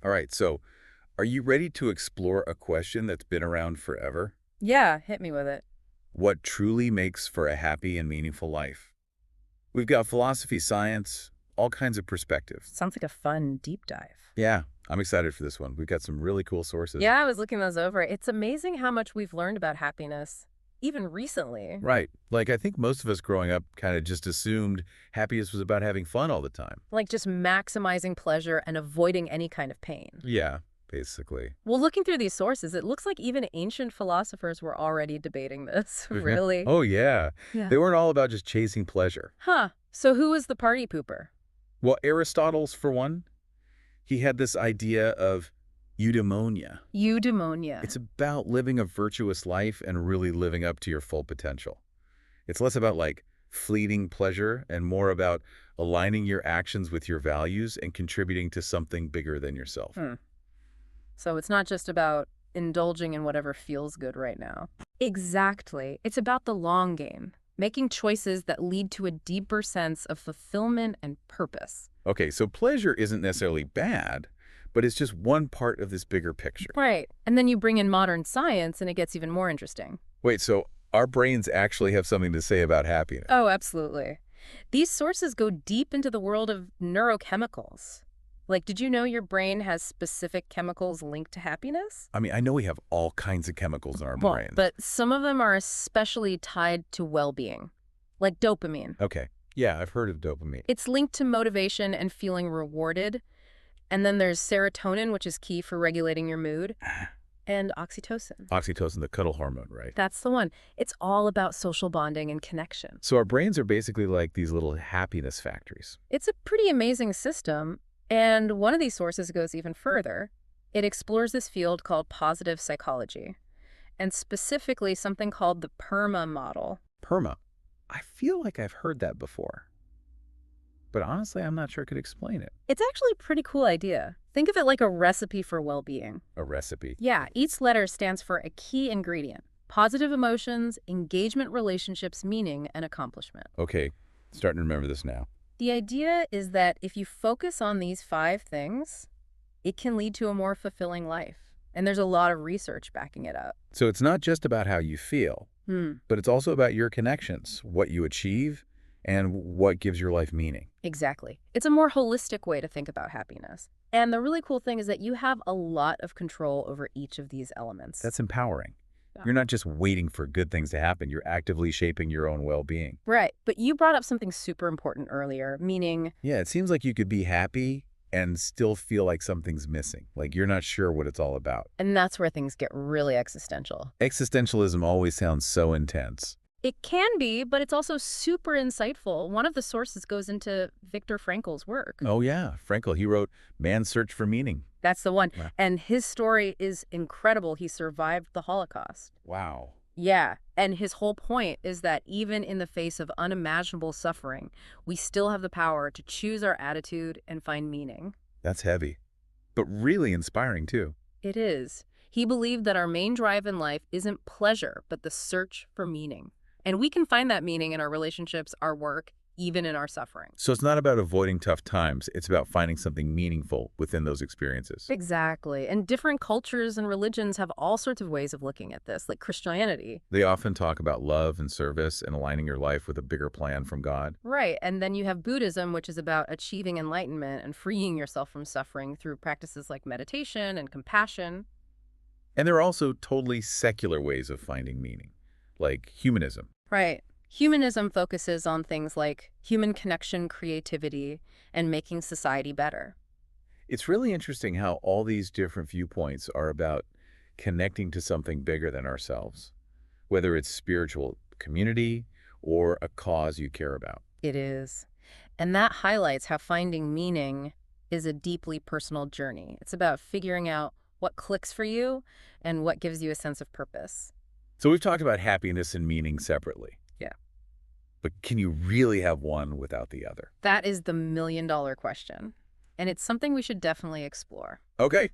All right, so are you ready to explore a question that's been around forever? Yeah, hit me with it. What truly makes for a happy and meaningful life? We've got philosophy, science, all kinds of perspectives. Sounds like a fun deep dive. Yeah, I'm excited for this one. We've got some really cool sources. Yeah, I was looking those over. It's amazing how much we've learned about happiness, even recently. Right. Like, I think most of us growing up kind of just assumed happiness was about having fun all the time. Like just maximizing pleasure and avoiding any kind of pain. Yeah, basically. Well, looking through these sources, it looks like even ancient philosophers were already debating this. Really? Oh, yeah. Yeah. They weren't all about just chasing pleasure. Huh. So who was the party pooper? Well, Aristotle's, for one, he had this idea of eudaimonia. Eudaimonia. It's about living a virtuous life and really living up to your full potential. It's less about like fleeting pleasure and more about aligning your actions with your values and contributing to something bigger than yourself. Hmm. So it's not just about indulging in whatever feels good right now. Exactly. It's about the long game, making choices that lead to a deeper sense of fulfillment and purpose. Okay, so pleasure isn't necessarily bad, but it's just one part of this bigger picture. Right. And then you bring in modern science and it gets even more interesting. Wait, so our brains actually have something to say about happiness? Oh, absolutely. These sources go deep into the world of neurochemicals. Like, did you know your brain has specific chemicals linked to happiness? I mean, I know we have all kinds of chemicals in our Well, brains. but some of them are especially tied to well-being, like dopamine. Okay, yeah, I've heard of dopamine. It's linked to motivation and feeling rewarded. And then there's serotonin, which is key for regulating your mood, and oxytocin. Oxytocin, the cuddle hormone, right? That's the one. It's all about social bonding and connection. So our brains are basically like these little happiness factories. It's a pretty amazing system. And one of these sources goes even further. It explores this field called positive psychology, and specifically something called the PERMA model. PERMA. I feel like I've heard that before. But honestly, I'm not sure I could explain it. It's actually a pretty cool idea. Think of it like a recipe for well-being. A recipe. Yeah, each letter stands for a key ingredient: positive emotions, engagement, relationships, meaning, and accomplishment. Okay, starting to remember this now. The idea is that if you focus on these 5 things, it can lead to a more fulfilling life. And there's a lot of research backing it up. So it's not just about how you feel, Hmm, but it's also about your connections, what you achieve, and what gives your life meaning. exactly. It's a more holistic way to think about happiness. And the really cool thing is that you have a lot of control over each of these elements. That's empowering. Yeah. You're not just waiting for good things to happen. You're actively shaping your own well-being. Right. But you brought up something super important earlier, meaning, Yeah, it seems like you could be happy and still feel like something's missing, like you're not sure what it's all about. and that's where things get really existential. Existentialism always sounds so intense. It can be, but it's also super insightful. One of the sources goes into Viktor Frankl's work. Oh yeah, Frankl, he wrote Man's Search for Meaning. That's the one. Wow. And his story is incredible. He survived the Holocaust. Wow. Yeah. And his whole point is that even in the face of unimaginable suffering, we still have the power to choose our attitude and find meaning. That's heavy, but really inspiring too. It is. He believed that our main drive in life isn't pleasure, but the search for meaning. And we can find that meaning in our relationships, our work, even in our suffering. So it's not about avoiding tough times. It's about finding something meaningful within those experiences. Exactly. And different cultures and religions have all sorts of ways of looking at this, like Christianity. They often talk about love and service and aligning your life with a bigger plan from God. Right. And then you have Buddhism, which is about achieving enlightenment and freeing yourself from suffering through practices like meditation and compassion. And there are also totally secular ways of finding meaning, like humanism. Right. Humanism focuses on things like human connection, creativity, and making society better. It's really interesting how all these different viewpoints are about connecting to something bigger than ourselves, whether it's spiritual community or a cause you care about. It is. And that highlights how finding meaning is a deeply personal journey. It's about figuring out what clicks for you and what gives you a sense of purpose. So we've talked about happiness and meaning separately, Yeah. but can you really have one without the other? That is the million-dollar question. And it's something we should definitely explore. Okay,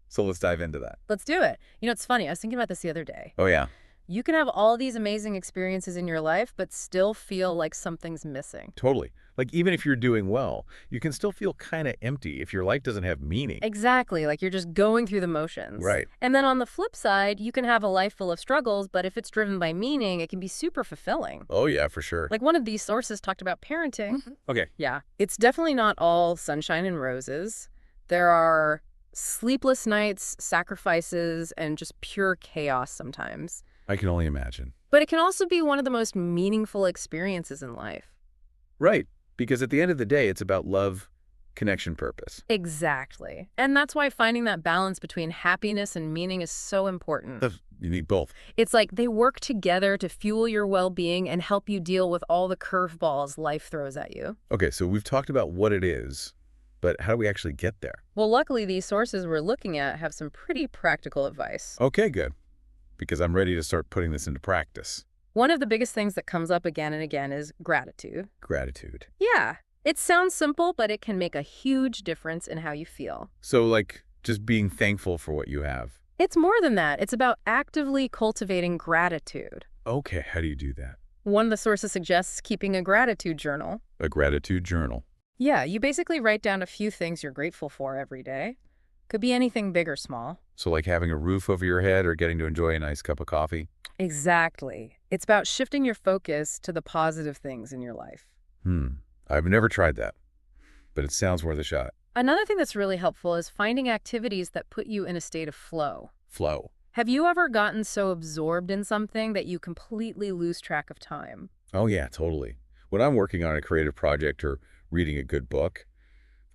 so let's dive into that. Let's do it. You know, it's funny. I was thinking about this the other day. Oh yeah, You can have all these amazing experiences in your life, but still feel like something's missing. totally. Like, even if you're doing well, you can still feel kind of empty if your life doesn't have meaning. Exactly, like you're just going through the motions. Right. And then on the flip side, you can have a life full of struggles, but if it's driven by meaning, it can be super fulfilling. Oh, yeah, for sure. Like one of these sources talked about parenting. Okay. Yeah, it's definitely not all sunshine and roses. There are sleepless nights, sacrifices, and just pure chaos sometimes. I can only imagine. But it can also be one of the most meaningful experiences in life. Right. Because at the end of the day, it's about love, connection, purpose. Exactly. And that's why finding that balance between happiness and meaning is so important. You need both. It's like they work together to fuel your well-being and help you deal with all the curveballs life throws at you. Okay, so we've talked about what it is, but how do we actually get there? Well, luckily, these sources we're looking at have some pretty practical advice. Okay, good. Because I'm ready to start putting this into practice. One of the biggest things that comes up again and again is gratitude. Gratitude. Yeah, it sounds simple, but it can make a huge difference in how you feel. So, like, just being thankful for what you have. It's more than that. It's about actively cultivating gratitude. Okay, how do you do that? One of the sources suggests keeping a gratitude journal. A gratitude journal. Yeah, you basically write down a few things you're grateful for every day. Could be anything big or small. So, like having a roof over your head or getting to enjoy a nice cup of coffee? Exactly. It's about shifting your focus to the positive things in your life. I've never tried that, but it sounds worth a shot. Another thing that's really helpful is finding activities that put you in a state of flow. Flow. Have you ever gotten so absorbed in something that you completely lose track of time? Oh, yeah, totally. When I'm working on a creative project or reading a good book,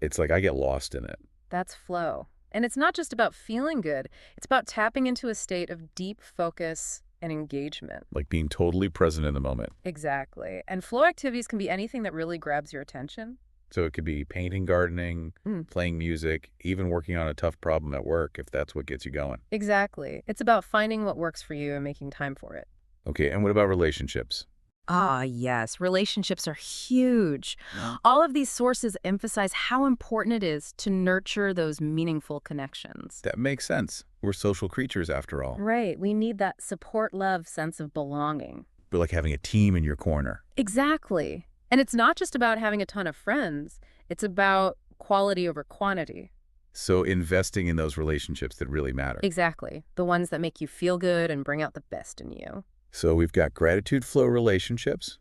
it's like I get lost in it. That's flow. And it's not just about feeling good. It's about tapping into a state of deep focus and engagement. Like being totally present in the moment. Exactly. And flow activities can be anything that really grabs your attention. So it could be painting, gardening, playing music, even working on a tough problem at work if that's what gets you going. Exactly. It's about finding what works for you and making time for it. Okay, and what about relationships? Ah, yes. Relationships are huge. All of these sources emphasize how important it is to nurture those meaningful connections. That makes sense. We're social creatures after all. Right. We need that support, love sense of belonging. We're like having a team in your corner. Exactly. And it's not just about having a ton of friends. It's about quality over quantity. So investing in those relationships that really matter. Exactly. The ones that make you feel good and bring out the best in you. So we've got gratitude flow relationships.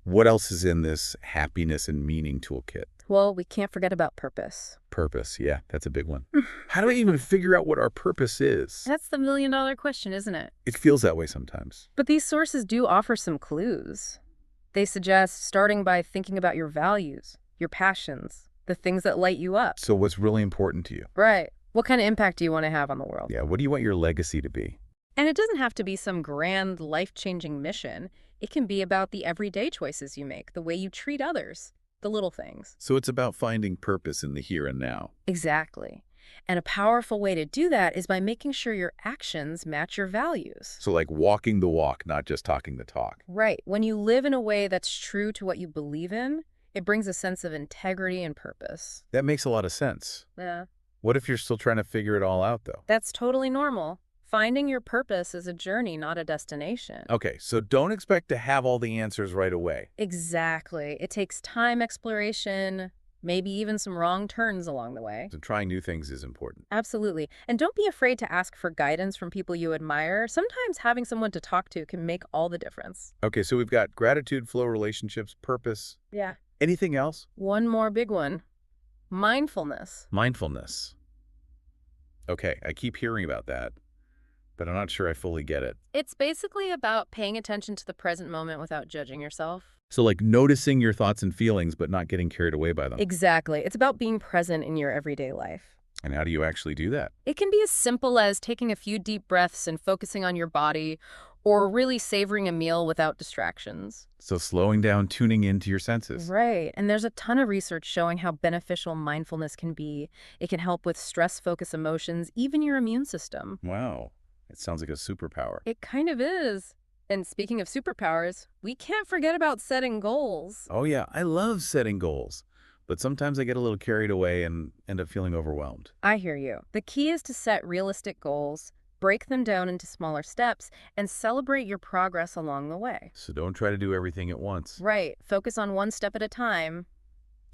What else is in this happiness and meaning toolkit? Well, we can't forget about purpose. Purpose. Yeah, that's a big one. How do we even figure out what our purpose is? That's the million-dollar question, isn't it? It feels that way sometimes. But these sources do offer some clues. They suggest starting by thinking about your values, your passions, the things that light you up. So what's really important to you? Right. What kind of impact do you want to have on the world? Yeah, what do you want your legacy to be? And it doesn't have to be some grand, life-changing mission. It can be about the everyday choices you make, the way you treat others, the little things. So it's about finding purpose in the here and now. Exactly. And a powerful way to do that is by making sure your actions match your values. So like walking the walk, not just talking the talk. Right. When you live in a way that's true to what you believe in, it brings a sense of integrity and purpose. That makes a lot of sense. Yeah. What if you're still trying to figure it all out, though? That's totally normal. Finding your purpose is a journey, not a destination. Okay, so don't expect to have all the answers right away. Exactly. It takes time, exploration, maybe even some wrong turns along the way. So trying new things is important. Absolutely. And don't be afraid to ask for guidance from people you admire. Sometimes having someone to talk to can make all the difference. Okay, so we've got gratitude, flow, relationships, purpose. Yeah. Anything else? One more big one. Mindfulness. Mindfulness. Okay, I keep hearing about that, but I'm not sure I fully get it. It's basically about paying attention to the present moment without judging yourself. So like noticing your thoughts and feelings, but not getting carried away by them. Exactly. It's about being present in your everyday life. And how do you actually do that? It can be as simple as taking a few deep breaths and focusing on your body, or really savoring a meal without distractions. So slowing down, tuning into your senses. Right. And there's a ton of research showing how beneficial mindfulness can be. It can help with stress-focused emotions, even your immune system. Wow, it sounds like a superpower. It kind of is. And speaking of superpowers, we can't forget about setting goals. Oh yeah, I love setting goals, but sometimes I get a little carried away and end up feeling overwhelmed. I hear you. The key is to set realistic goals. Break them down into smaller steps and celebrate your progress along the way. So don't try to do everything at once. Right. Focus on one step at a time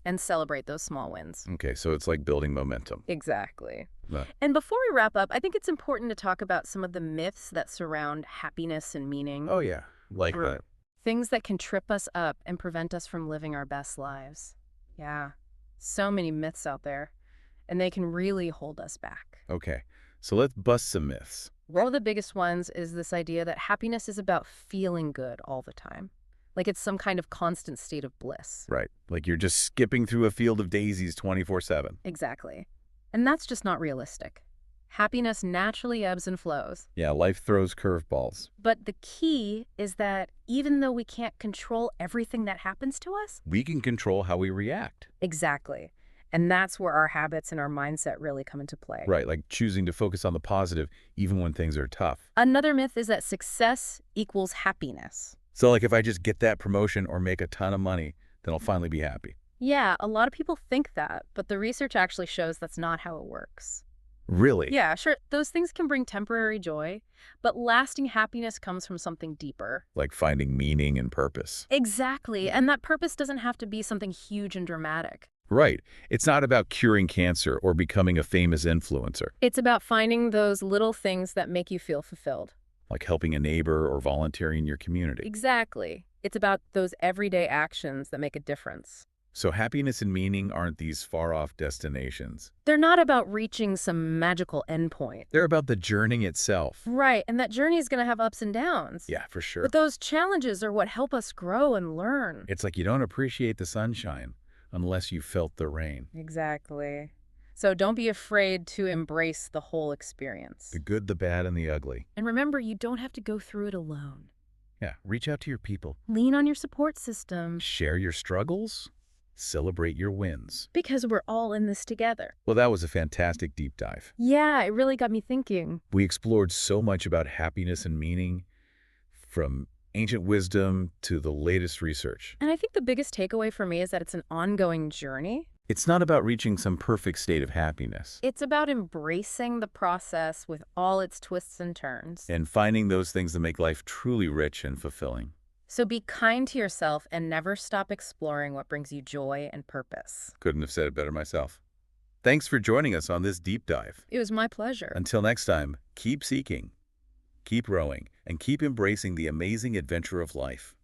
and celebrate those small wins. Okay, so it's like building momentum. Exactly. Uh, And before we wrap up, I think it's important to talk about some of the myths that surround happiness and meaning. oh, yeah. Like Right. that. Things that can trip us up and prevent us from living our best lives. Yeah. So many myths out there, and they can really hold us back. Okay, so let's bust some myths. One of the biggest ones is this idea that happiness is about feeling good all the time. Like it's some kind of constant state of bliss. Right. Like you're just skipping through a field of daisies 24/7. Exactly. And that's just not realistic. Happiness naturally ebbs and flows. Yeah, life throws curveballs. But the key is that even though we can't control everything that happens to us, We can control how we react. exactly. And that's where our habits and our mindset really come into play. Right, like choosing to focus on the positive even when things are tough. Another myth is that success equals happiness. So like if I just get that promotion or make a ton of money, then I'll finally be happy. Yeah, a lot of people think that, but the research actually shows that's not how it works. Really? Yeah, sure, those things can bring temporary joy, but lasting happiness comes from something deeper. Like finding meaning and purpose. Exactly, and that purpose doesn't have to be something huge and dramatic. Right. It's not about curing cancer or becoming a famous influencer, It's about finding those little things that make you feel fulfilled. like helping a neighbor or volunteering in your community. Exactly. It's about those everyday actions that make a difference. So happiness and meaning aren't these far-off destinations. They're not about reaching some magical endpoint. They're about the journey itself. Right, and that journey is going to have ups and downs. Yeah, for sure. But those challenges are what help us grow and learn. It's like you don't appreciate the sunshine unless you felt the rain. Exactly. So don't be afraid to embrace the whole experience. The good, the bad, and the ugly. And remember, you don't have to go through it alone. Yeah, reach out to your people. Lean on your support system Share your struggles. Celebrate your wins. because we're all in this together. Well, that was a fantastic deep dive. Yeah, it really got me thinking. We explored so much about happiness and meaning, from ancient wisdom to the latest research. And I think the biggest takeaway for me is that it's an ongoing journey. It's not about reaching some perfect state of happiness It's about embracing the process with all its twists and turns. and finding those things that make life truly rich and fulfilling. So be kind to yourself and never stop exploring what brings you joy and purpose. Couldn't have said it better myself. Thanks for joining us on this deep dive. It was my pleasure. Until next time, keep seeking, keep rowing, and keep embracing the amazing adventure of life.